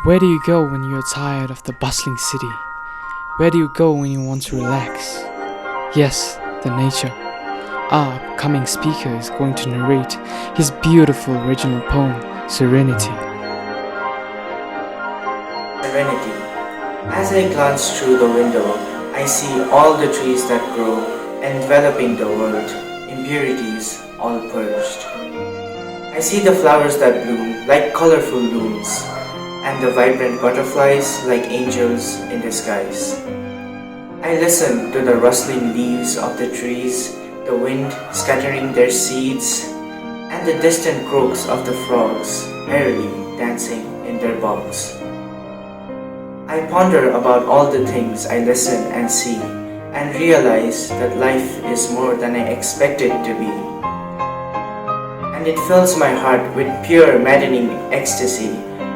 Where do you go when you're tired of the bustling city? Where do you go when you want to relax? Yes, the nature. Our upcoming speaker is going to narrate his beautiful original poem, Serenity. Serenity. As I glance through the window, I see all the trees that grow, enveloping the world, impurities all purged. I see the flowers that bloom like colorful looms, and the vibrant butterflies like angels in disguise. I listen to the rustling leaves of the trees, the wind scattering their seeds, and the distant croaks of the frogs merrily dancing in their bogs. I ponder about all the things I listen and see, and realize that life is more than I expected to be. And it fills my heart with pure maddening ecstasy,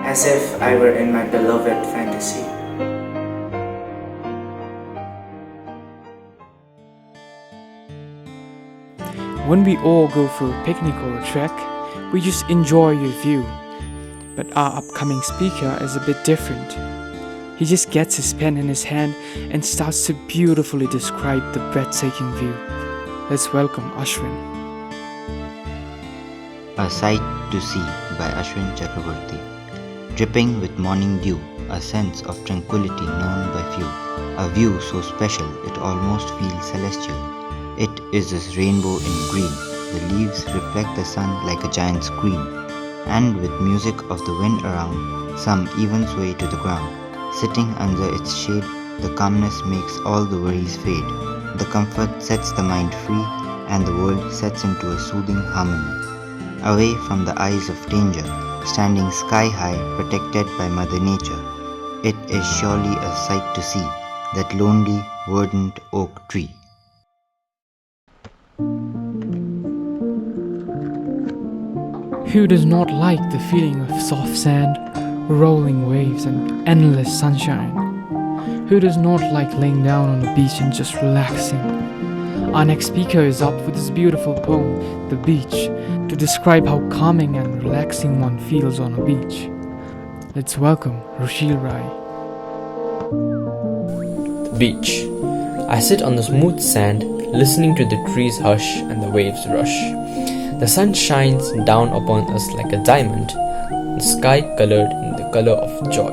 as if I were in my beloved fantasy. When we all go for a picnic or a trek, we just enjoy your view. But our upcoming speaker is a bit different. He just gets his pen in his hand and starts to beautifully describe the breathtaking view. Let's welcome Ashwin. A Sight to See by Ashwin Chakraborty. Dripping with morning dew, a sense of tranquility known by few. A view so special it almost feels celestial. It is this rainbow in green. The leaves reflect the sun like a giant screen. And with music of the wind around, some even sway to the ground. Sitting under its shade, the calmness makes all the worries fade. The comfort sets the mind free, and the world sets into a soothing harmony. Away from the eyes of danger, standing sky high, protected by Mother Nature. It is surely a sight to see, that lonely, verdant oak tree. Who does not like the feeling of soft sand, rolling waves and endless sunshine? Who does not like laying down on the beach and just relaxing? Our next speaker is up with his beautiful poem, The Beach, to describe how calming and relaxing one feels on a beach. Let's welcome Rushil Rai. The beach. I sit on the smooth sand, listening to the trees hush and the waves rush. The sun shines down upon us like a diamond, the sky colored in the color of joy,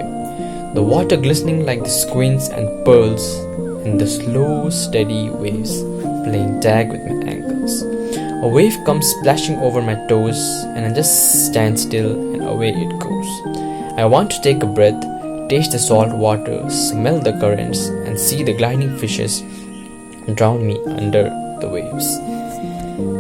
the water glistening like the squints and pearls, and the slow, steady waves playing tag with my ankles. A wave comes splashing over my toes, and I just stand still and away it goes. I want to take a breath, taste the salt water, smell the currents, and see the gliding fishes drown me under the waves.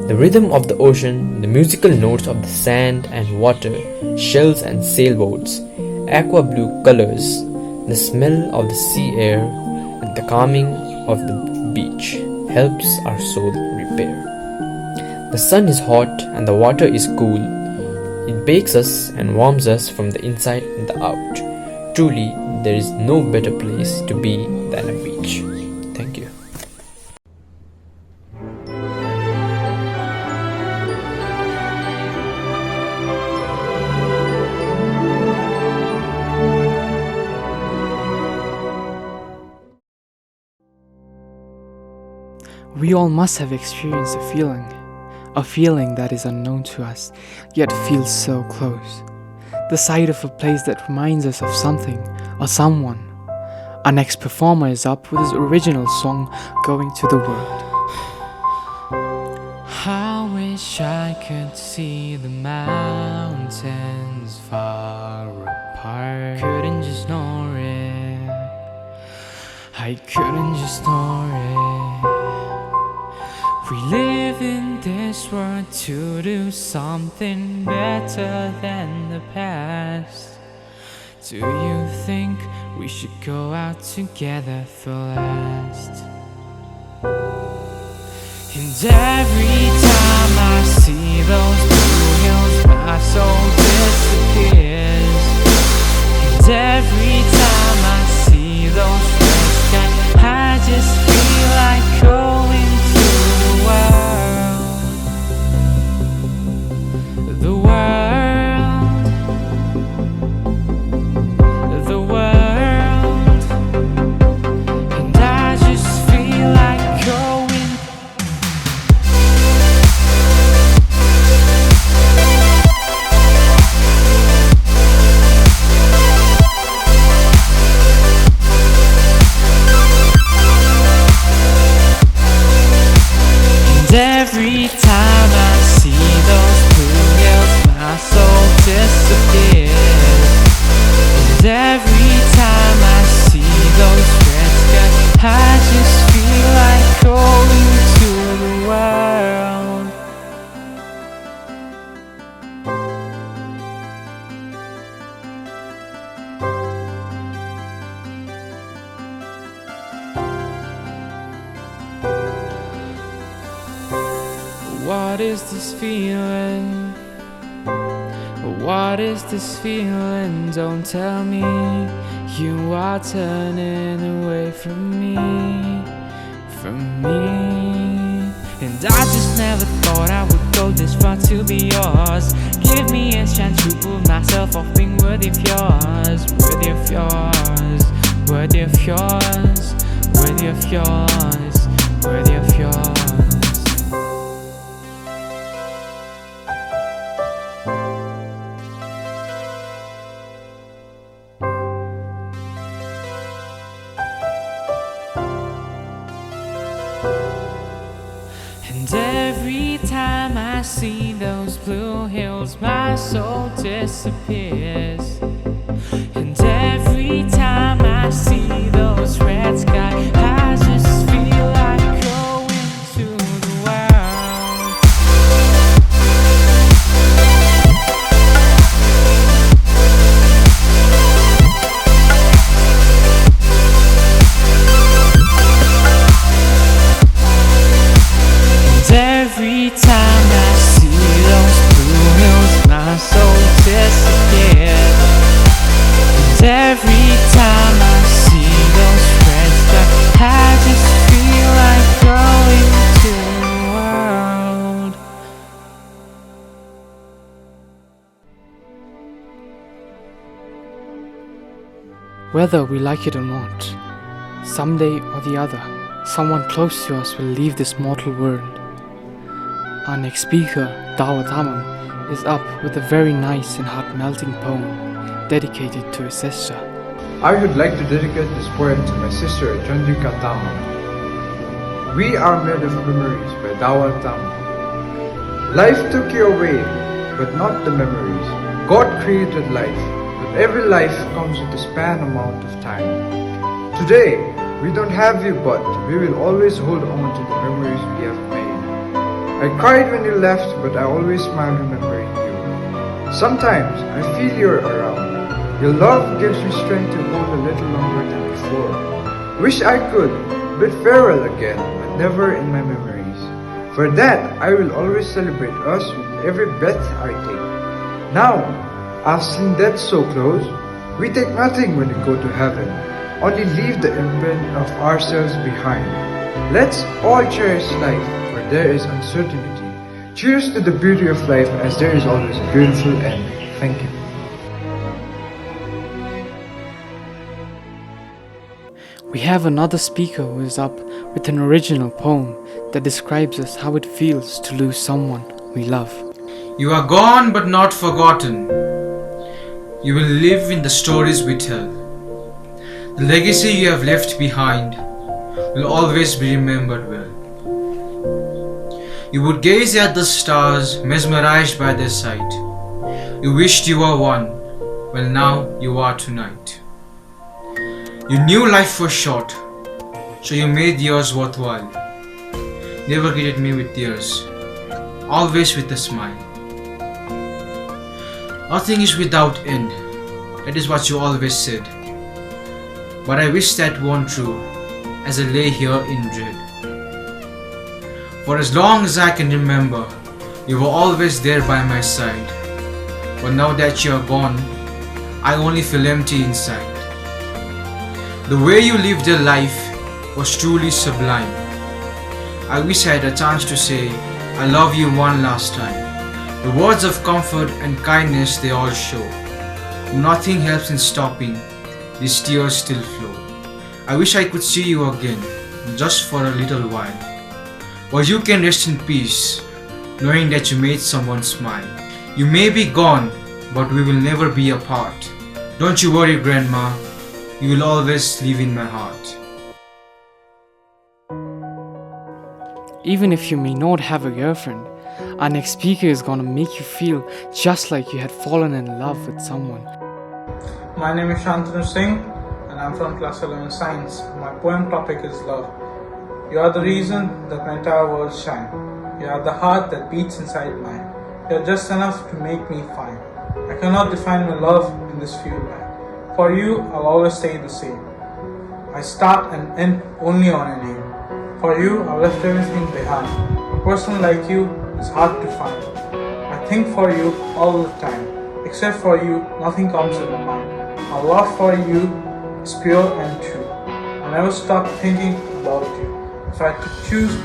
The rhythm of the ocean, the musical notes of the sand and water, shells and sailboats, aqua blue colors, the smell of the sea air, and the calming of the beach helps our soul repair. The sun is hot and the water is cool. It bakes us and warms us from the inside and the out. Truly, there is no better place to be than a beach. Thank you. We all must have experienced a feeling that is unknown to us, yet feels so close. The sight of a place that reminds us of something or someone. Our next performer is up with his original song, Going to the World. I wish I could see the mountains far apart. Couldn't just ignore it. I couldn't just ignore it. We live in this world to do something better than the past. Do you think we should go out together for last? And every time I see those blue hills, my soul disappears. And every time I see those red skies, I just feel like going to the world. The world. what is this feeling? What is this feeling? Don't tell me you are turning away from me. And I just never thought I would go this far to be yours. Give me a chance to prove myself of being worthy of yours. Worthy of yours, worthy of yours, worthy of yours, worthy of yours. And every time I see those blue hills, my soul disappears. And every time I see those red skies, I just feel like going to the world. And every time I see those blue hills, my soul disappears. And every time I see those red skies, I just feel like going to the world. Whether we like it or not, someday or the other, someone close to us will leave this mortal world. Our next speaker, Dawatamam, is up with a very nice and heart-melting poem dedicated to his sister. I would like to dedicate this poem to my sister Chandrika Tama. We are made of memories by Dawal Tama. Life took you away, but not the memories. God created life, but every life comes with a span amount of time. Today, we don't have you, but we will always hold on to the memories we have made. I cried when you left, but I always smile remembering you. Sometimes I feel you're around. Your love gives me strength to hold a little longer than before. Wish I could bid farewell again, but never in my memories. For that, I will always celebrate us with every breath I take. Now, I've seen death so close. We take nothing when we go to heaven, only leave the imprint of ourselves behind. Let's all cherish life, for there is uncertainty. Cheers to the beauty of life, as there is always a beautiful end. Thank you. We have another speaker who is up with an original poem that describes us how it feels to lose someone we love. You are gone but not forgotten. You will live in the stories we tell. The legacy you have left behind will always be remembered well. You would gaze at the stars, mesmerized by their sight. You wished you were one, well now you are tonight. You knew life was short, so you made yours worthwhile. Never greeted me with tears, always with a smile. Nothing is without end, that is what you always said. But I wish that weren't true, as I lay here in dread. For as long as I can remember, you were always there by my side. But now that you are gone, I only feel empty inside. The way you lived your life was truly sublime. I wish I had a chance to say, I love you one last time. The words of comfort and kindness they all show. Nothing helps in stopping, these tears still flow. I wish I could see you again, just for a little while. But you can rest in peace, knowing that you made someone smile. You may be gone, but we will never be apart. Don't you worry, Grandma. You will always live in my heart. Even if you may not have a girlfriend, our next speaker is gonna make you feel just like you had fallen in love with someone. My name is Shantanu Singh and I'm from class 11 science. My poem topic is love. You are the reason that my entire world shine. You are the heart that beats inside mine. You are just enough to make me fine. I cannot define my love in this few line. For you, I'll always stay the same. I start and end only on your name. For you, I've left everything behind. A person like you is hard to find. I think for you all the time. Except for you, nothing comes in my mind. My love for you is pure and true. I never stop thinking about you. If I had to choose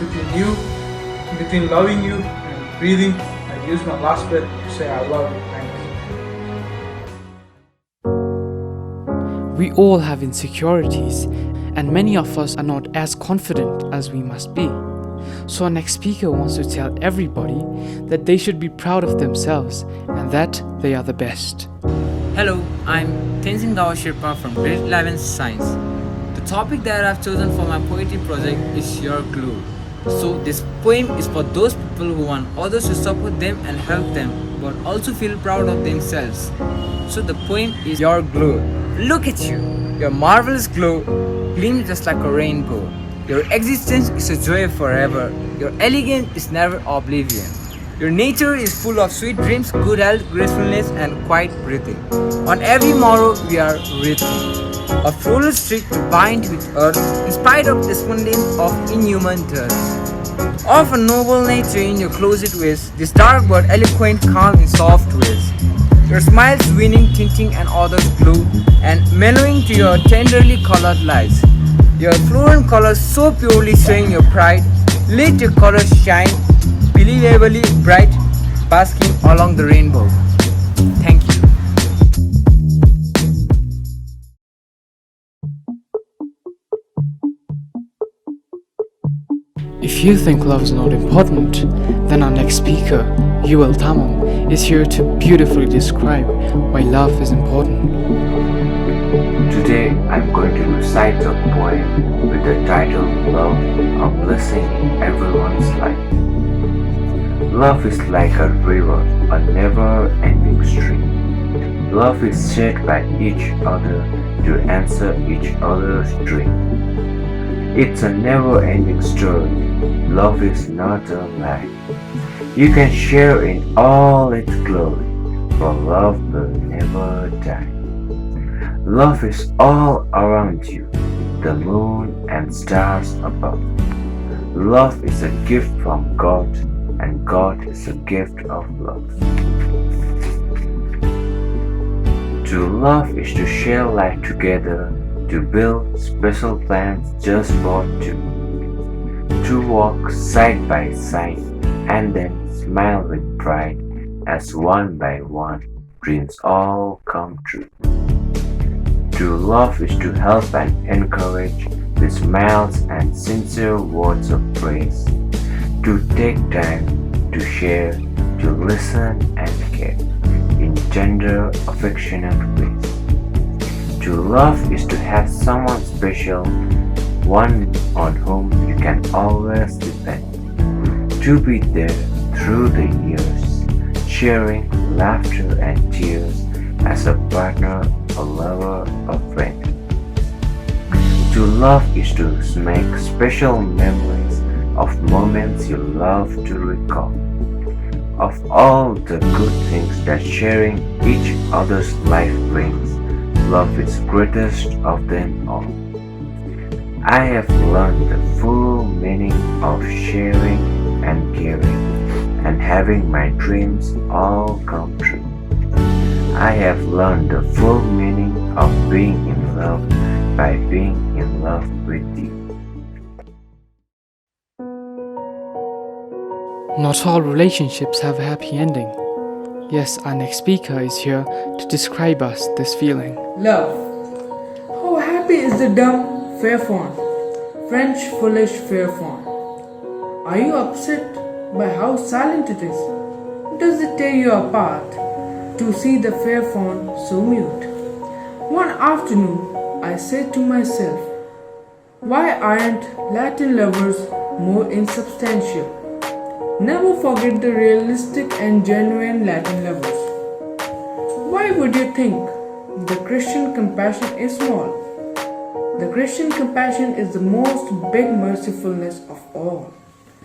between loving you and breathing, I'd use my last breath to say I love you. Thank you. We all have insecurities, and many of us are not as confident as we must be. So our next speaker wants to tell everybody that they should be proud of themselves and that they are the best. Hello, I'm Tenzin Gawa Shirpa from grade 11 Science. The topic that I've chosen for my poetry project is Your Glue. So this poem is for those people who want others to support them and help them, but also feel proud of themselves. So the poem is Your Glue. Look at you, your marvelous glow gleams just like a rainbow. Your existence is a joy forever. Your elegance is never oblivion. Your nature is full of sweet dreams, good health, gracefulness, and quiet breathing. On every morrow we are wreathing a floral streak to bind with earth, in spite of despondence of inhuman dirt. Of a noble nature in your closet ways, this dark but eloquent, calm in soft ways. Your smile's winning, tinting and others glow, and mellowing to your tenderly colored lights. Your fluent colors so purely showing your pride, let your colors shine, believably bright, basking along the rainbow. Thank you. If you think love is not important, then our next speaker, Yuval Tamam, is here to beautifully describe why love is important. Today I'm going to recite a poem with the title Love, a Blessing in Everyone's Life. Love is like a river, a never-ending stream. Love is shared by each other to answer each other's dream. It's a never-ending story. Love is not a lie. You can share in all its glory, for love will never die. Love is all around you, the moon and stars above. Love is a gift from God, and God is a gift of love. To love is to share life together, to build special plans just for two. To walk side by side, and then smile with pride, as one by one dreams all come true. To love is to help and encourage with smiles and sincere words of praise. To take time to share, to listen and care in tender, affectionate ways. To love is to have someone special, one on whom you can always depend. To be there through the years, sharing laughter and tears as a partner, a lover, a friend. To love is to make special memories of moments you love to recall. Of all the good things that sharing each other's life brings, love is greatest of them all. I have learned the full meaning of sharing and caring, and having my dreams all come true. I have learned the full meaning of being in love by being in love with you. Not all relationships have a happy ending. Yes, our next speaker is here to describe us this feeling. Love. How happy is the dumb, fair fawn, French foolish fair fawn. Are you upset by how silent it is? Does it tear you apart to see the fair fawn so mute? One afternoon I said to myself, why aren't Latin lovers more insubstantial? Never forget the realistic and genuine Latin lovers. Why would you think the Christian compassion is small? The Christian compassion is the most big mercifulness of all.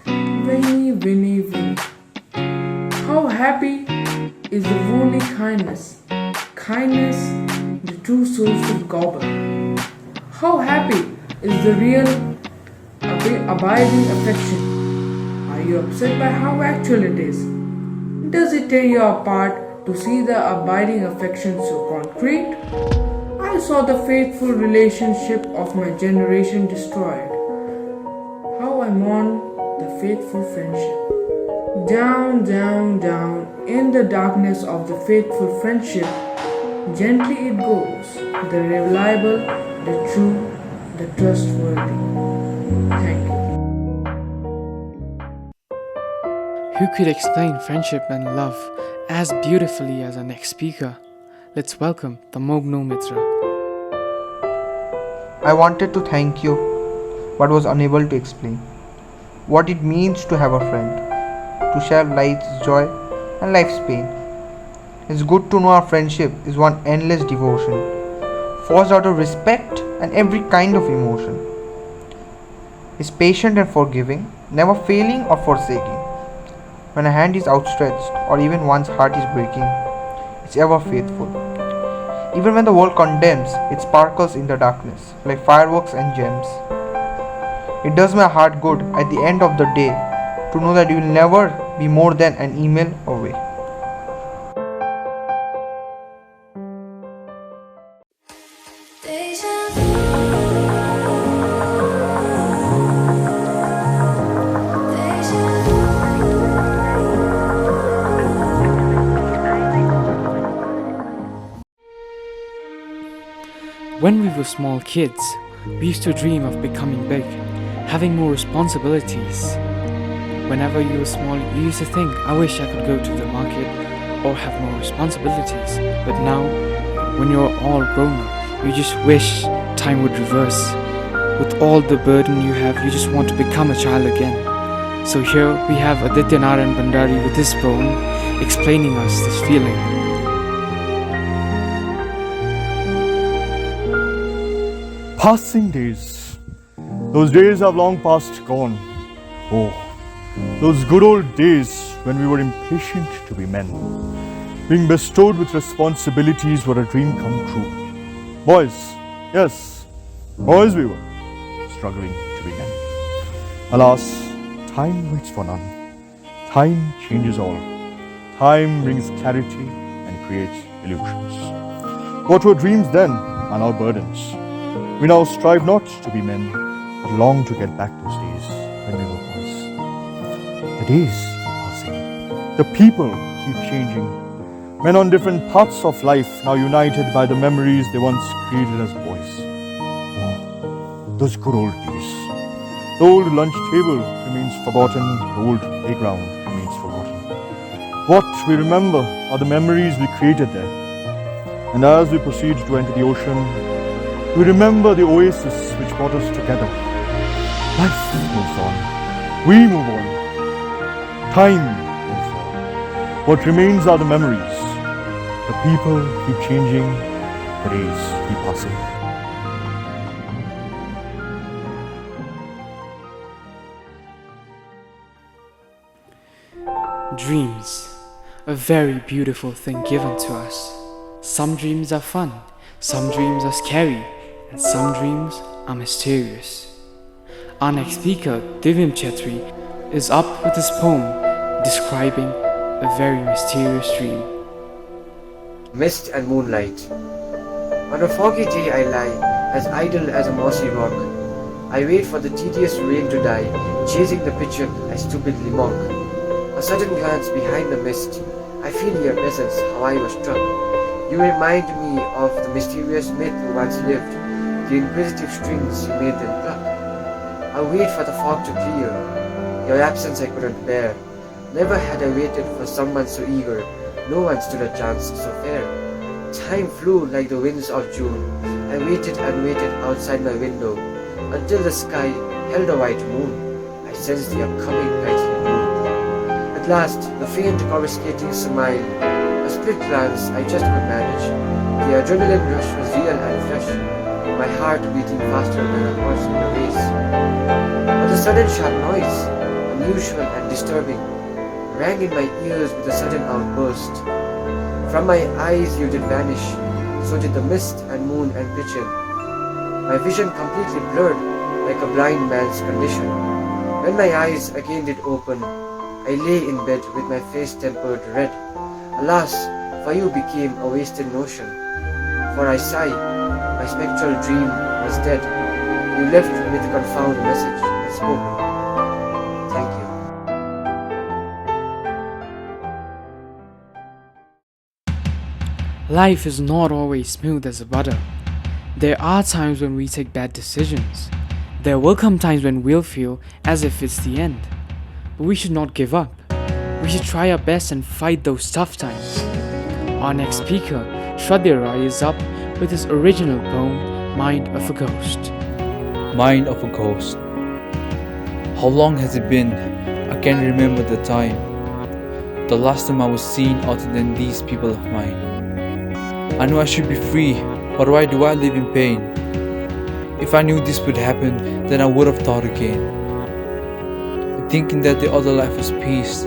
Veni, veni, veni. How happy is the holy kindness, kindness, the true source of gospel. How happy is the real abiding affection. Are you upset by how actual it is? Does it tear you apart to see the abiding affection so concrete? I saw the faithful relationship of my generation destroyed. How I mourn the faithful friendship. Down, down, down, in the darkness of the faithful friendship, gently it goes, the reliable, the true, the trustworthy. Thank you. Who could explain friendship and love as beautifully as our next speaker? Let's welcome the Mogno Mitra. I wanted to thank you, but was unable to explain what it means to have a friend, to share life's joy and life's pain. It's good to know our friendship is one endless devotion, forged out of respect and every kind of emotion. It's patient and forgiving, never failing or forsaking. When a hand is outstretched or even one's heart is breaking, it's ever faithful. Even when the world condemns, it sparkles in the darkness like fireworks and gems. It does my heart good at the end of the day to know that you will never be more than an email away. When we were small kids, we used to dream of becoming big, having more responsibilities. Whenever you were small, you used to think, I wish I could go to the market or have more responsibilities. But now, when you're all grown up, you just wish time would reverse. With all the burden you have, you just want to become a child again. So here we have Aditya Narayan Bandari with this poem explaining us this feeling. Passing days. Those days have long past gone. Oh, those good old days when we were impatient to be men, being bestowed with responsibilities were a dream come true. Boys, yes, boys we were, struggling to be men. Alas, time waits for none. Time changes all. Time brings clarity and creates illusions. What were dreams then are now burdens. We now strive not to be men, but long to get back those days when we were boys. The days keep passing. The people keep changing. Men on different paths of life now united by the memories they once created as boys. Oh, those good old days. The old lunch table remains forgotten. The old playground remains forgotten. What we remember are the memories we created there. And as we proceed to enter the ocean, we remember the oasis which brought us together. Life moves on. We move on. Time moves on. What remains are the memories. The people keep changing. The days keep passing. Dreams, a very beautiful thing given to us. Some dreams are fun, some dreams are scary, and some dreams are mysterious. Our next speaker, Divyam Chetri, is up with his poem describing a very mysterious dream. Mist and moonlight. On a foggy day I lie, as idle as a mossy rock. I wait for the tedious rain to die, chasing the pigeon I stupidly mock. A sudden glance behind the mist, I feel your presence, how I was struck. You remind me of the mysterious myth who once lived, the inquisitive strings you made them pluck. I wait for the fog to clear, your absence I couldn't bear. Never had I waited for someone so eager, no one stood a chance so fair. Time flew like the winds of June, I waited and waited outside my window, until the sky held a white moon. I sensed the upcoming nightly moon. At last, the faint coruscating smile, a split glance I just could manage. The adrenaline rush was real and fresh, my heart beating faster than a horse in a race. But a sudden sharp noise, unusual and disturbing, rang in my ears with a sudden outburst. From my eyes you did vanish, so did the mist and moon and pigeon. My vision completely blurred, like a blind man's condition. When my eyes again did open, I lay in bed with my face tempered red. Alas, for you became a wasted notion. For I sigh, my spectral dream was dead. You left with a confound message unspoken. Thank you. Life is not always smooth as butter. There are times when we take bad decisions. There will come times when we'll feel as if it's the end. But we should not give up. We should try our best and fight those tough times. Our next speaker, Shraddha Rai, is up with his original poem, Mind of a Ghost. Mind of a ghost. How long has it been? I can't remember the time. The last time I was seen other than these people of mine. I know I should be free, but why do I live in pain? If I knew this would happen, then I would have thought again. Thinking that the other life was peace,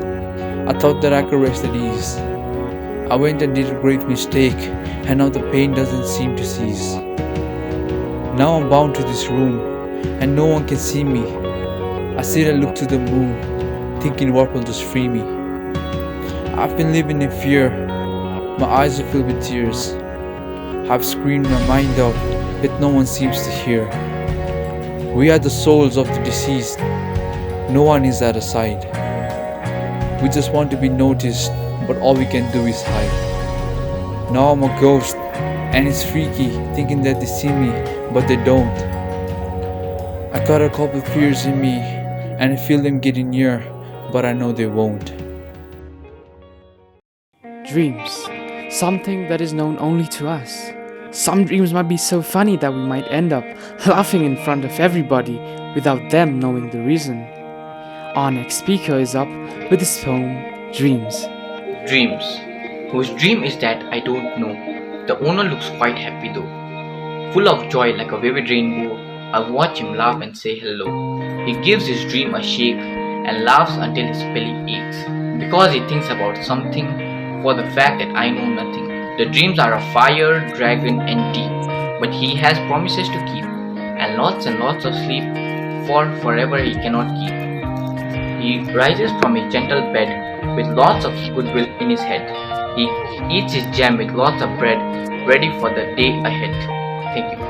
I thought that I could rest at ease. I went and did a grave mistake, and now the pain doesn't seem to cease. Now I'm bound to this room, and no one can see me. I sit and look to the moon, thinking what will just free me. I've been living in fear, my eyes are filled with tears. I've screamed my mind out, yet no one seems to hear. We are the souls of the deceased, no one is at our side. We just want to be noticed, but all we can do is hide. Now I'm a ghost, and it's freaky, thinking that they see me, but they don't. I got a couple fears in me, and I feel them getting near, but I know they won't. Dreams. Something that is known only to us. Some dreams might be so funny that we might end up laughing in front of everybody without them knowing the reason. Our next speaker is up with his poem, Dreams. Dreams. Whose dream is that I don't know. The owner looks quite happy though. Full of joy like a vivid rainbow, I watch him laugh and say hello. He gives his dream a shake and laughs until his belly aches. Because he thinks about something, for the fact that I know nothing. The dreams are of fire, dragon and deep, but he has promises to keep, and lots of sleep, for forever he cannot keep. He rises from his gentle bed with lots of goodwill in his head. He eats his jam with lots of bread, ready for the day ahead. Thank you.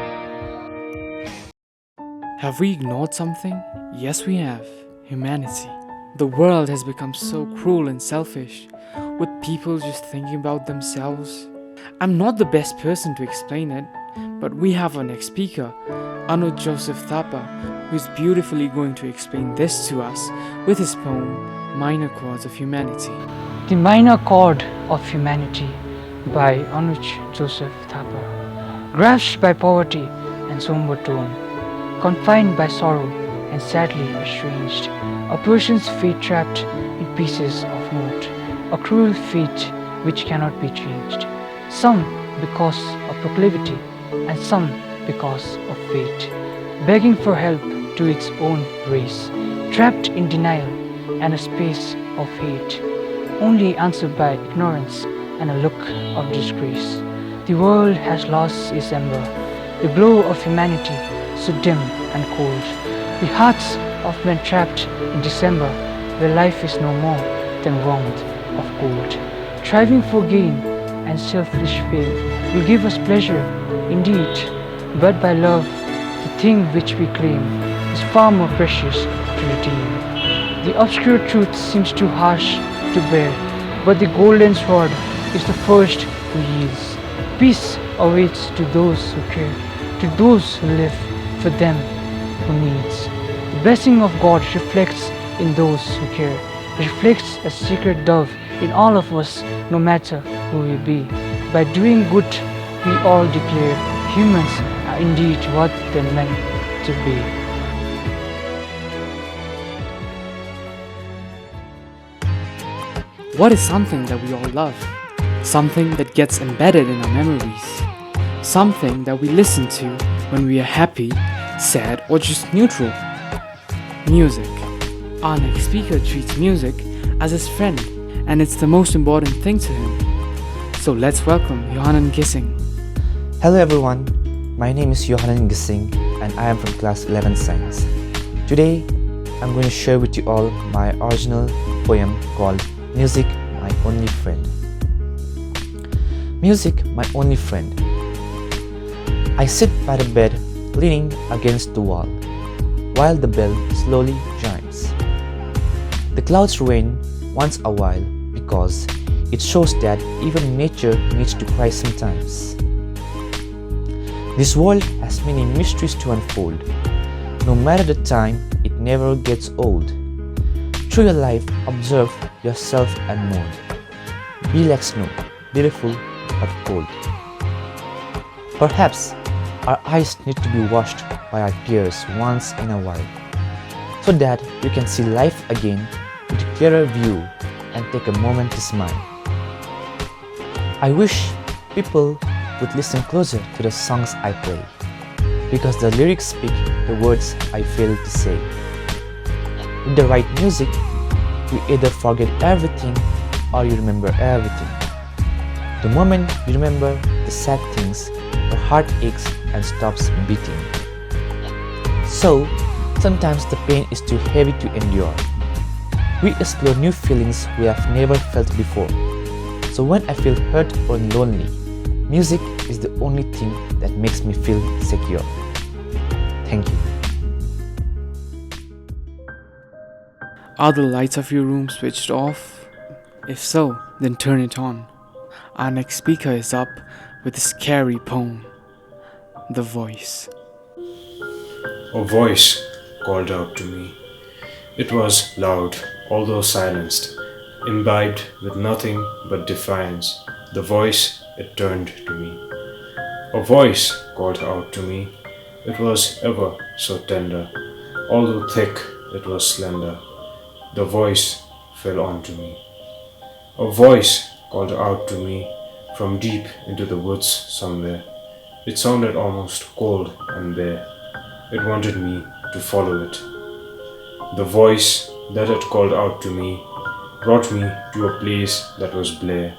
Have we ignored something? Yes, we have. Humanity. The world has become so cruel and selfish, with people just thinking about themselves. I'm not the best person to explain it, but we have our next speaker, St.Joseph Thapa, who is beautifully going to explain this to us with his poem, Minor Chords of Humanity. The Minor Chord of Humanity by St.Joseph Thapa. Grasped by poverty and somber tone, confined by sorrow and sadly estranged, a person's fate trapped in pieces of mold, a cruel fate which cannot be changed, some because of proclivity and some because of fate, begging for help to its own race, trapped in denial and a space of hate, only answered by ignorance and a look of disgrace. The world has lost its ember, the glow of humanity so dim and cold, the hearts of men trapped in December, where life is no more than warmth of gold. Striving for gain and selfish fame will give us pleasure indeed, but by love the thing which we claim is far more precious to redeem. The obscure truth seems too harsh to bear, but the golden sword is the first who yields. Peace awaits to those who care, to those who live for them who needs. The blessing of God reflects in those who care, reflects a secret dove in all of us, no matter who we be. By doing good, we all declare humans are indeed what they're meant to be. What is something that we all love? Something that gets embedded in our memories. Something that we listen to when we are happy, sad, or just neutral. Music. Our next speaker treats music as his friend, and it's the most important thing to him. So let's welcome Johannan Gissing. Hello everyone, my name is Johannan Gissing and I am from class 11 Science. Today, I'm going to share with you all my original poem called Music, My Only Friend. Music, my only friend. I sit by the bed, leaning against the wall, while the bell slowly chimes. The clouds rain once a while because it shows that even nature needs to cry sometimes. This world has many mysteries to unfold. No matter the time, it never gets old. Through your life, observe yourself and mold. Be like snow, beautiful but cold. Perhaps our eyes need to be washed by our tears once in a while, so that we can see life again with a clearer view and take a moment to smile. I wish people would listen closer to the songs I play, because the lyrics speak the words I fail to say. With the right music, you either forget everything or you remember everything. The moment you remember the sad things, your heart aches and stops beating. So, sometimes the pain is too heavy to endure. We explore new feelings we have never felt before. So when I feel hurt or lonely, music is the only thing that makes me feel secure. Thank you. Are the lights of your room switched off? If so, then turn it on. Our next speaker is up with a scary poem, The Voice. A voice called out to me. It was loud, although silenced, imbibed with nothing but defiance. The voice, it turned to me. A voice called out to me. It was ever so tender, although thick, it was slender. The voice fell onto me. A voice called out to me from deep into the woods somewhere. It sounded almost cold and bare. It wanted me to follow it. The voice that had called out to me brought me to a place that was bare,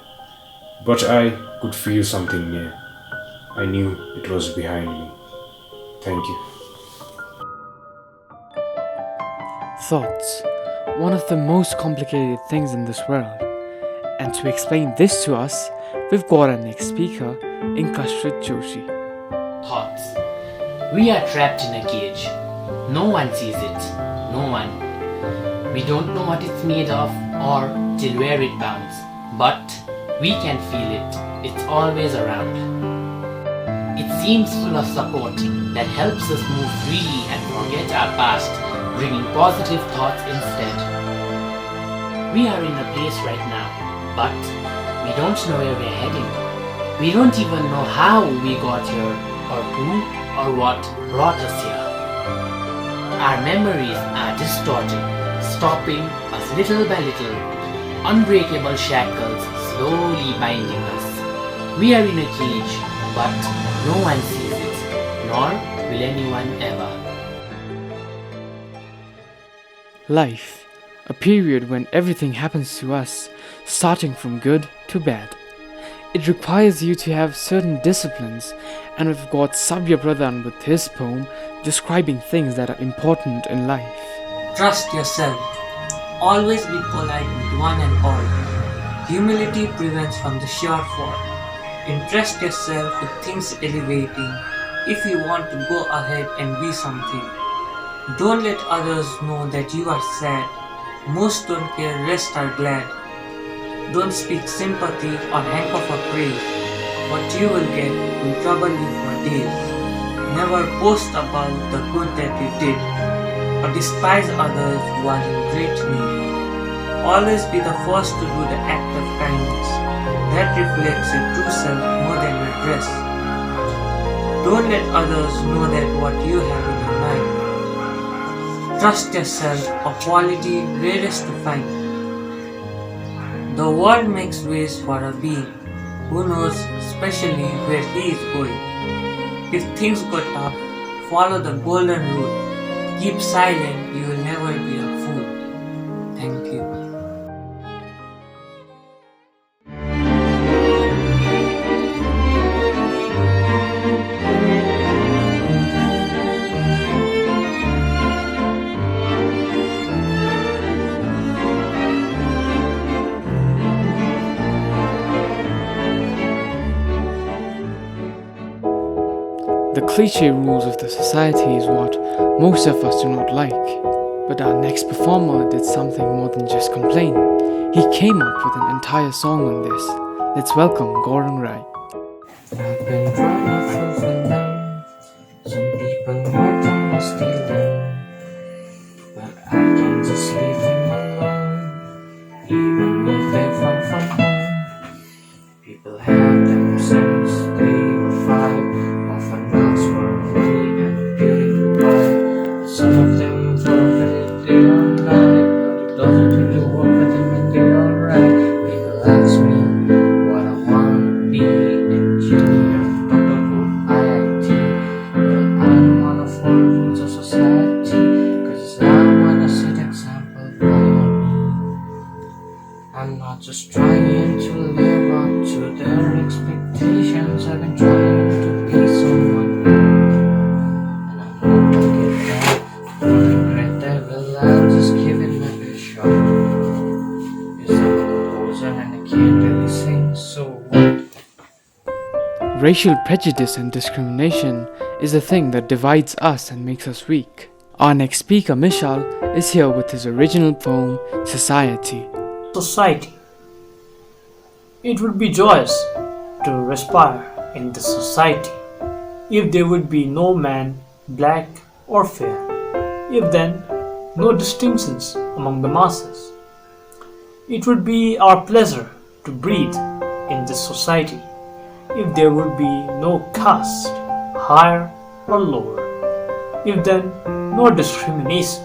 but I could feel something near. I knew it was behind me. Thank you. Thoughts, one of the most complicated things in this world. And to explain this to us, we've got our next speaker, Inkashrit Joshi. Thoughts. We are trapped in a cage. No one sees it. No one. We don't know what it's made of or till where it bounds. But we can feel it. It's always around. It seems full of support that helps us move freely and forget our past, bringing positive thoughts instead. We are in a place right now, but we don't know where we're heading. We don't even know how we got here, or who or what brought us here. Our memories are distorted, stopping us little by little, unbreakable shackles slowly binding us. We are in a cage, but no one sees it, nor will anyone ever. Life, a period when everything happens to us, starting from good to bad. It requires you to have certain disciplines, and we've got Sabya Pradhan with his poem describing things that are important in life. Trust yourself. Always be polite with one and all. Humility prevents from the sure fall. Entrust yourself with things elevating if you want to go ahead and be something. Don't let others know that you are sad. Most don't care, rest are glad. Don't speak sympathy or hanker for praise. What you will get will trouble you for days. Never boast about the good that you did, or despise others who are in great need. Always be the first to do the act of kindness. That reflects your true self more than your dress. Don't let others know that what you have in your mind. Trust yourself, a quality rarest to find. The world makes ways for a being who knows especially where he is going. If things go tough, follow the golden rule. Keep silent, you will never be a fool. Thank you. cliche rules of the society is what most of us do not like. But our next performer did something more than just complain. He came up with an entire song on this. Let's welcome Gaurang Rai. I've been trying to fulfill them. Some people want to steal them, but I can't just leave them alone. Even if they're far from home, people have them since they were 5. Often ask for money and beautiful pie. Some of them forfeit their own life, but it doesn't really work for them when they are right. People ask me what I wanna be, engineer, brotherhood, IIT. Well, I don't wanna follow rules of society, cause I wanna set example by me. I'm not just trying to live up to their expectations, I've been trying to be someone new. And I hope I get that. Don't regret that, well, I'll just give it my best shot. Cause I'm a composer and I can't really sing, so what? Racial prejudice and discrimination is the thing that divides us and makes us weak. Our next speaker, Mishal, is here with his original poem, Society. Society. It would be joyous to respire in this society if there would be no man, black or fair, if then no distinctions among the masses. It would be our pleasure to breathe in this society if there would be no caste, higher or lower, if then no discrimination.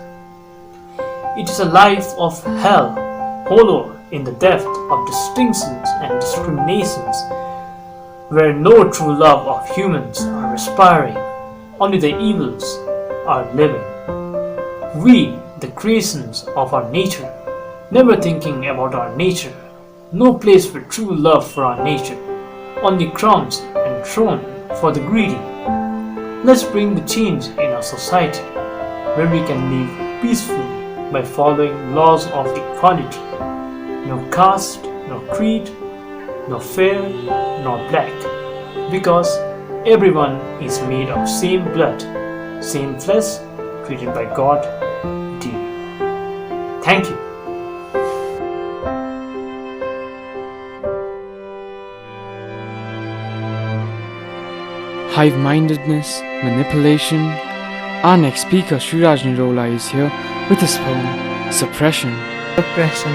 It is a life of hell, hollow in the depth of distinctions and discriminations, where no true love of humans are respiring, only the evils are living. We, the creations of our nature, never thinking about our nature, no place for true love for our nature, only crumbs and thrown for the greedy. Let's bring the change in our society, where we can live peacefully by following laws of equality. No caste, no creed, no fair, nor black, because everyone is made of same blood, same flesh, created by God dear. Thank you. Hive-mindedness, manipulation. Our next speaker, Sriraj Nirola, is here with his poem, Suppression. Suppression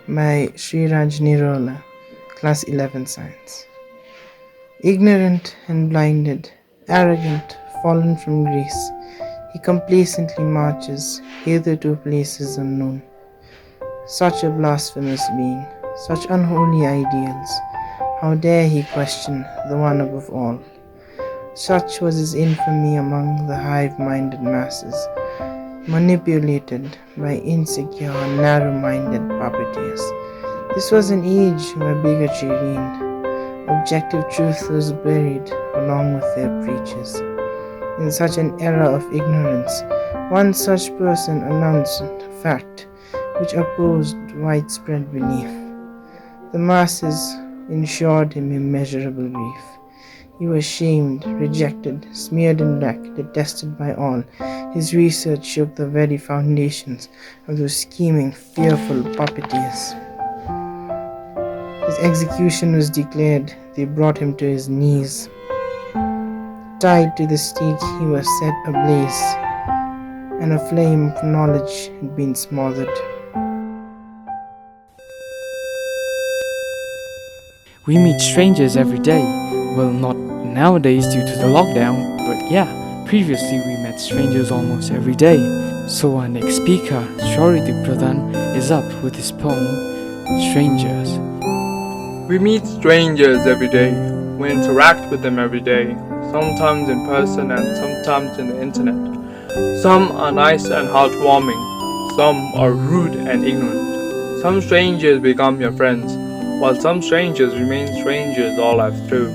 by Sriraj Nirola, Class 11 Science. Ignorant and blinded, arrogant, fallen from grace, he complacently marches hither to places unknown. Such a blasphemous being, such unholy ideals, how dare he question the one above all? Such was his infamy among the hive-minded masses, manipulated by insecure, narrow-minded puppeteers. This was an age where bigotry reigned. Objective truth was buried along with their preachers. In such an era of ignorance, one such person announced a fact which opposed widespread belief. The masses ensured him immeasurable grief. He was shamed, rejected, smeared in black, detested by all. His research shook the very foundations of those scheming, fearful puppeteers. His execution was declared. They brought him to his knees. Tied to the stake, he was set ablaze, and a flame of knowledge had been smothered. We meet strangers every day. Well, not nowadays due to the lockdown, but yeah, previously we met strangers almost every day. So our next speaker, Shoridi Pradhan, is up with his poem, Strangers. We meet strangers every day. We interact with them every day, sometimes in person and sometimes in the internet. Some are nice and heartwarming, some are rude and ignorant. Some strangers become your friends, while some strangers remain strangers all life through.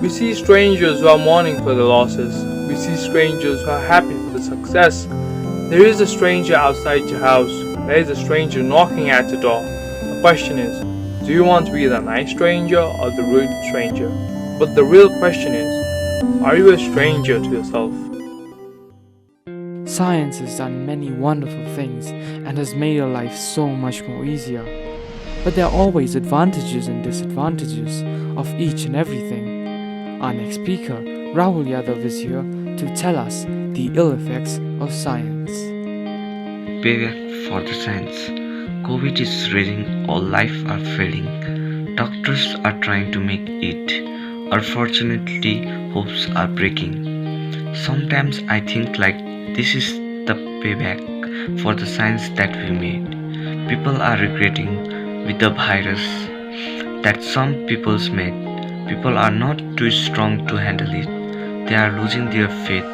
We see strangers who are mourning for the losses. We see strangers who are happy for the success. There is a stranger outside your house. There is a stranger knocking at the door. The question is, do you want to be the nice stranger or the rude stranger? But the real question is, Are you a stranger to yourself? Science has done many wonderful things and has made our life so much more easier. But there are always advantages and disadvantages of each and everything. Our next speaker, Rahul Yadav, is here to tell us the ill effects of science. Payback for the science. COVID is raging, all life are failing. Doctors are trying to make it. Unfortunately, hopes are breaking. Sometimes I think like this is the payback for the science that we made. People are regretting with the virus that some people's made. People are not too strong to handle it. They are losing their faith.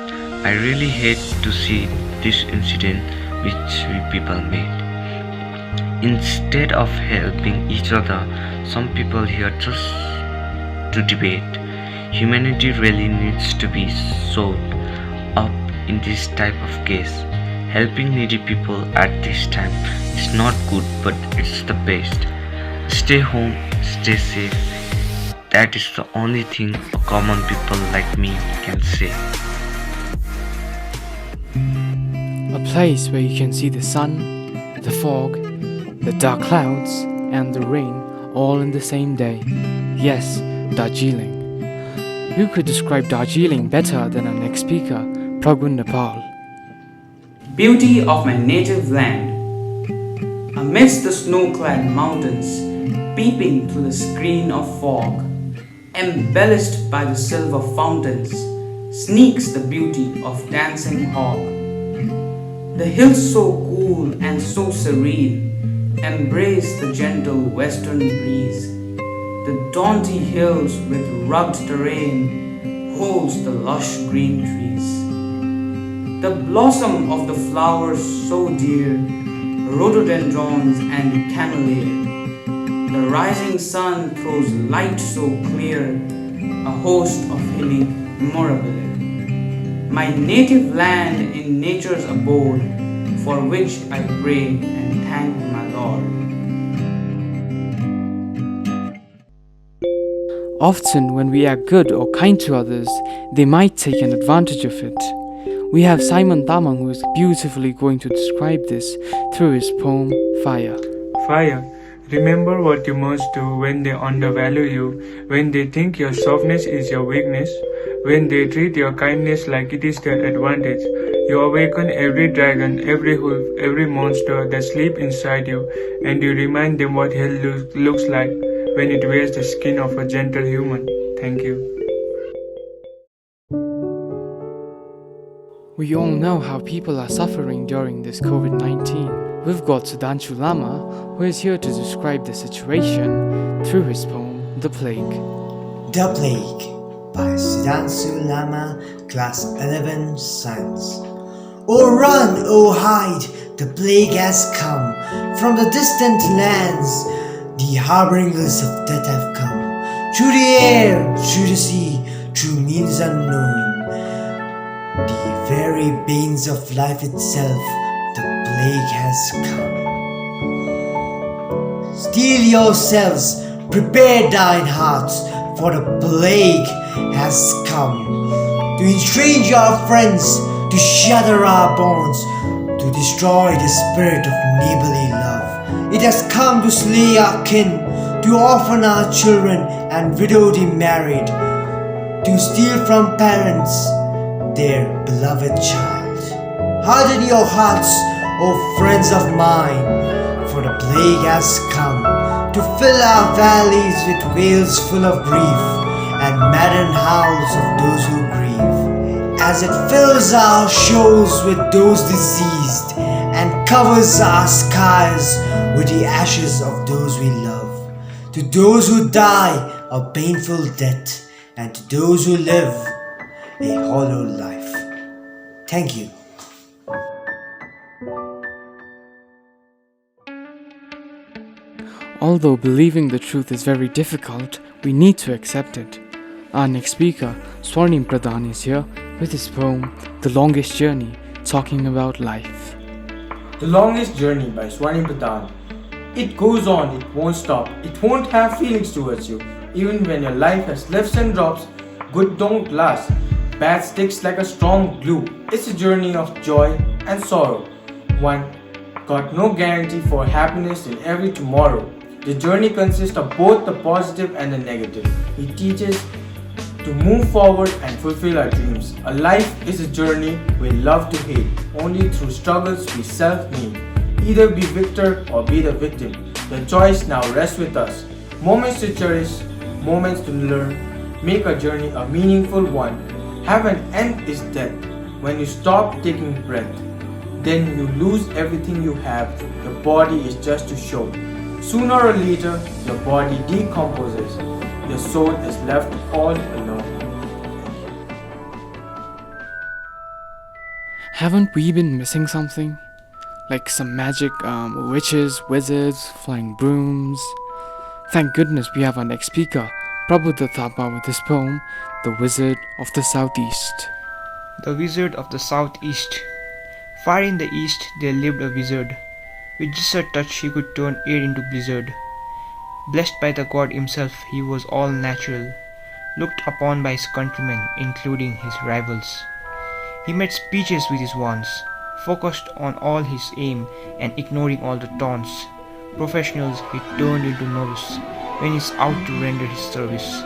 I really hate to see this incident which we people made. Instead of helping each other, some people here just to debate. Humanity really needs to be sewed up in this type of case. Helping needy people at this time is not good, but it's the best. Stay home, stay safe. That is the only thing a common people like me can say. A place where you can see the sun, the fog, the dark clouds, and the rain all in the same day. Yes, Darjeeling. Who could describe Darjeeling better than our next speaker, Pragun Nepal? Beauty of my native land. Amidst the snow-clad mountains, peeping through the screen of fog, embellished by the silver fountains, sneaks the beauty of dancing hog. The hills so cool and so serene embrace the gentle western breeze. The daunty hills with rugged terrain holds the lush green trees. The blossom of the flowers so dear, rhododendrons and camellia. The rising sun throws light so clear, a host of hilly memorabilia. My native land in nature's abode, for which I pray and thank my Lord. Often, when we are good or kind to others, they might take an advantage of it. We have Simon Tamang, who is beautifully going to describe this through his poem Fire. Fire. Remember what you must do when they undervalue you, when they think your softness is your weakness, when they treat your kindness like it is their advantage. You awaken every dragon, every wolf, every monster that sleep inside you, and you remind them what hell looks like when it wears the skin of a gentle human. Thank you. We all know how people are suffering during this COVID-19. We've got Sudhanshu Lama, who is here to describe the situation through his poem, The Plague. The Plague by Sudhanshu Lama, Class 11 Science. Oh run, oh hide, the plague has come. From the distant lands, the harbingers of death have come. Through the air, through the sea, through means unknown. The very veins of life itself, the plague has come. Steel yourselves, prepare thine hearts, for the plague has come. To estrange our friends, to shatter our bonds, to destroy the spirit of neighborly love. It has come to slay our kin, to orphan our children and widow the married, to steal from parents their beloved child. Harden your hearts, O friends of mine, for the plague has come to fill our valleys with wails full of grief and maddened howls of those who grieve, as it fills our shores with those diseased and covers our skies with the ashes of those we love. To those who die a painful death, and to those who live a hollow life. Thank you. Although believing the truth is very difficult, we need to accept it. Our next speaker, Swarnim Pradhan, is here with his poem, The Longest Journey, talking about life. The Longest Journey by Swarnim Pradhan. It goes on, it won't stop, it won't have feelings towards you. Even when your life has lifts and drops, good don't last. bad sticks like a strong glue. It's a journey of joy and sorrow. One got no guarantee for happiness in every tomorrow. The journey consists of both the positive and the negative. It teaches to move forward and fulfill our dreams. A life is a journey we love to hate. Only through struggles we self-made. Either be victor or be the victim. The choice now rests with us. Moments to cherish, moments to learn. Make a journey a meaningful one. Have an end is death. When you stop taking breath, then you lose everything you have. Your body is just to show. Sooner or later, your body decomposes. Your soul is left all alone. Haven't we been missing something? Like some magic witches, wizards, flying brooms? Thank goodness we have our next speaker, Prabhupada Thapa, with his poem, The Wizard of the Southeast. The Wizard of the Southeast. Far in the east there lived a wizard. With just a touch he could turn air into blizzard. Blessed by the god himself, he was all natural, looked upon by his countrymen, including his rivals. He made speeches with his wands, focused on all his aim and ignoring all the taunts. Professionals he turned into novice when he's out to render his service.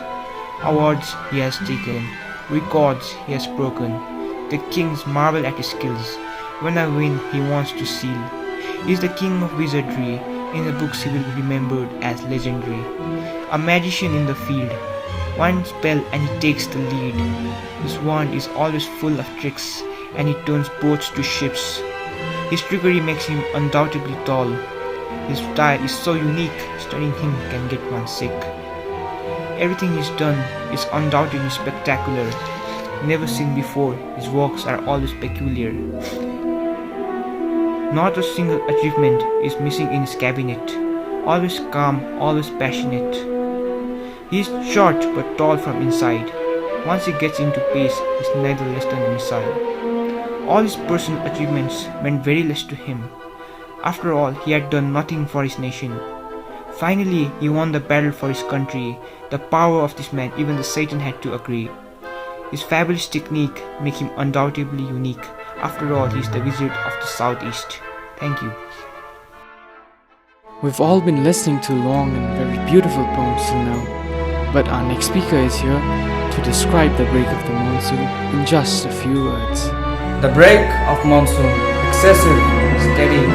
Awards he has taken, records he has broken. The kings marvel at his skills. When I win, he wants to seal. He's the king of wizardry. In the books he will be remembered as legendary. A magician in the field. One spell and he takes the lead. His wand is always full of tricks, and he turns boats to ships. His trickery makes him undoubtedly tall. His style is so unique, studying him can get one sick. Everything he's done is undoubtedly spectacular. Never seen before, his works are always peculiar. Not a single achievement is missing in his cabinet. Always calm, always passionate. He is short but tall from inside. Once he gets into pace, he's neither less than a missile. All his personal achievements meant very less to him. After all, he had done nothing for his nation. Finally, he won the battle for his country. The power of this man, even the Satan had to agree. His fabulous technique make him undoubtedly unique. After all, he is the Wizard of the Southeast. Thank you. We've all been listening to long and very beautiful poems till now, but our next speaker is here to describe the break of the monsoon in just a few words. The break of monsoon, excessive, steady,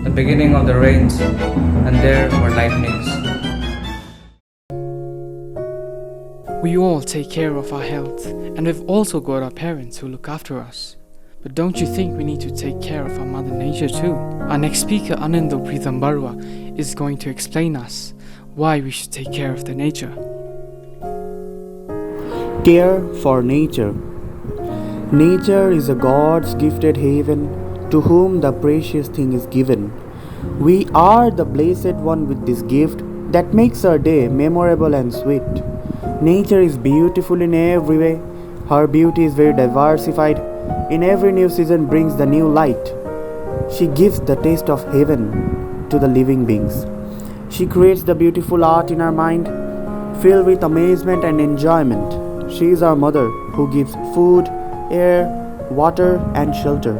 the beginning of the rains, and there were lightnings. We all take care of our health, and we've also got our parents who look after us. But don't you think we need to take care of our Mother Nature too? Our next speaker, Anando Pritambarwa, is going to explain us why we should take care of the nature. Care for nature. Nature is a God's gifted haven to whom the precious thing is given. We are the blessed one with this gift that makes our day memorable and sweet. Nature is beautiful in every way. Her beauty is very diversified. In every new season brings the new light. She gives the taste of heaven to the living beings. She creates the beautiful art in our mind, filled with amazement and enjoyment. She is our mother who gives food, air, water and shelter,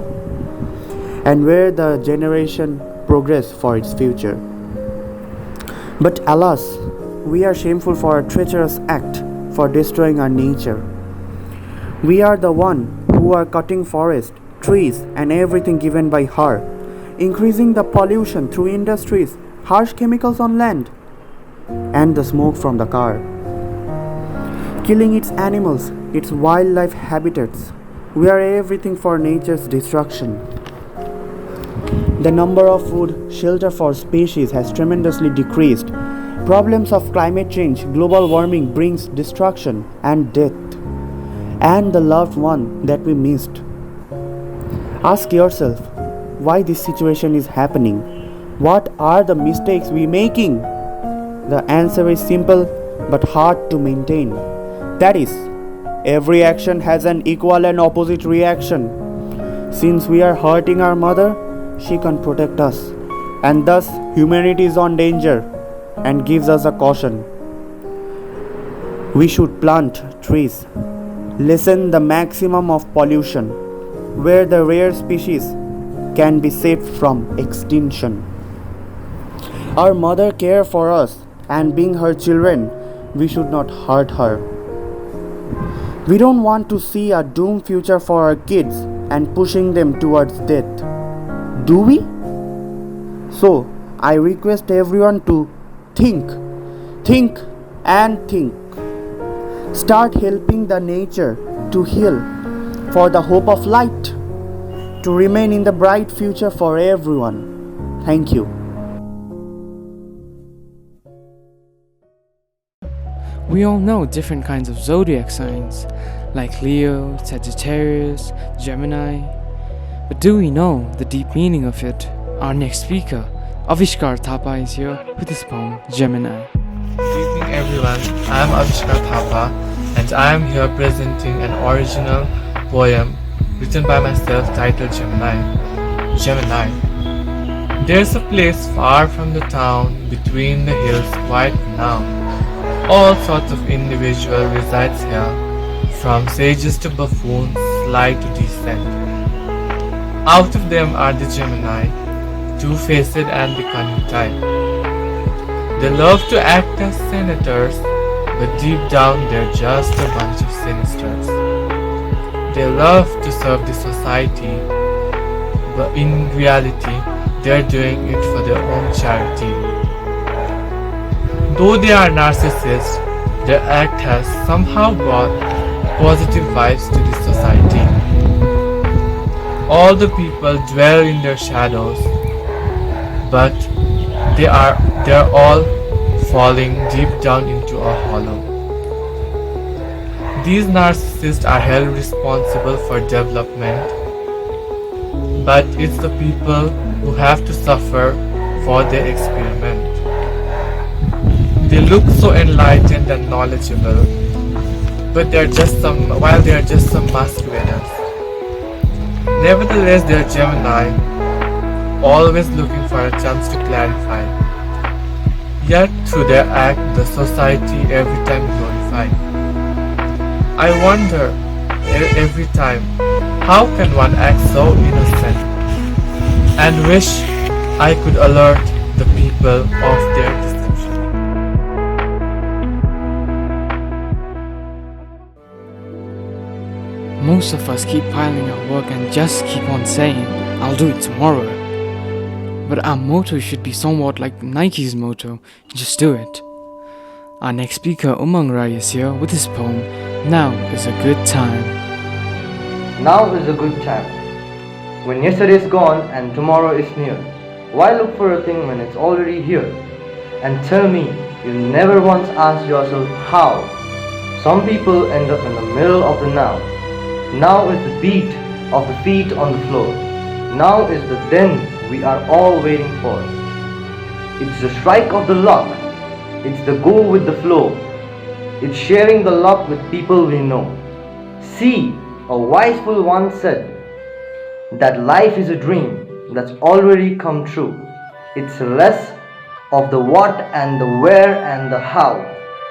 and where the generation progress for its future. But alas, we are shameful for a treacherous act for destroying our nature. We are the one who are cutting forest, trees and everything given by her, increasing the pollution through industries, harsh chemicals on land, and the smoke from the car, killing its animals, its wildlife habitats. We are everything for nature's destruction. The number of food, shelter for species has tremendously decreased. Problems of climate change, global warming brings destruction and death, and the loved one that we missed. Ask yourself why this situation is happening. What are the mistakes we making? The answer is simple but hard to maintain. That is, every action has an equal and opposite reaction. Since we are hurting our mother, she can protect us, and thus humanity is on danger and gives us a caution. We should plant trees, lessen the maximum of pollution, where the rare species can be saved from extinction. Our mother care for us, and being her children, we should not hurt her. We don't want to see a doomed future for our kids and pushing them towards death. Do we? So, I request everyone to think, think, and think. Start helping the nature to heal for the hope of light, to remain in the bright future for everyone. Thank you. We all know different kinds of zodiac signs, like Leo, Sagittarius, Gemini. But do we know the deep meaning of it? Our next speaker, Avishkar Thapa, is here with his poem, Gemini. Good evening everyone, I am Avishkar Thapa and I am here presenting an original poem written by myself titled Gemini. Gemini. There's a place far from the town, between the hills quite renowned. All sorts of individual resides here, from sages to buffoons, sly to decent. Out of them are the Gemini, two-faced and the cunning type. They love to act as senators, but deep down they're just a bunch of sinisters. They love to serve the society, but in reality they're doing it for their own charity. Though they are narcissists, their act has somehow brought positive vibes to the society. All the people dwell in their shadows, but they're all falling deep down into a hollow. These narcissists are held responsible for development, but it's the people who have to suffer for their experiment. They look so enlightened and knowledgeable, but they're just some masqueraders. Nevertheless, they're Gemini, always looking for a chance to clarify. Yet through their act, the society every time glorified. I wonder every time, how can one act so innocent? And wish I could alert the people of their deception. Most of us keep piling our work and just keep on saying, I'll do it tomorrow. But our motto should be somewhat like Nike's motto, just do it. Our next speaker, Umang Rai, is here with his poem, Now is a Good Time. Now is a good time. When yesterday is gone and tomorrow is near, why look for a thing when it's already here? And tell me, you never once asked yourself how? Some people end up in the middle of the now. Now is the beat of the feet on the floor. Now is the then we are all waiting for. It's the strike of the luck. It's the go with the flow. It's sharing the luck with people we know. See, a wise fool once said that life is a dream that's already come true. It's less of the what and the where and the how.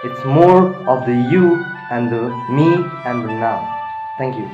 It's more of the you and the me and the now. Thank you.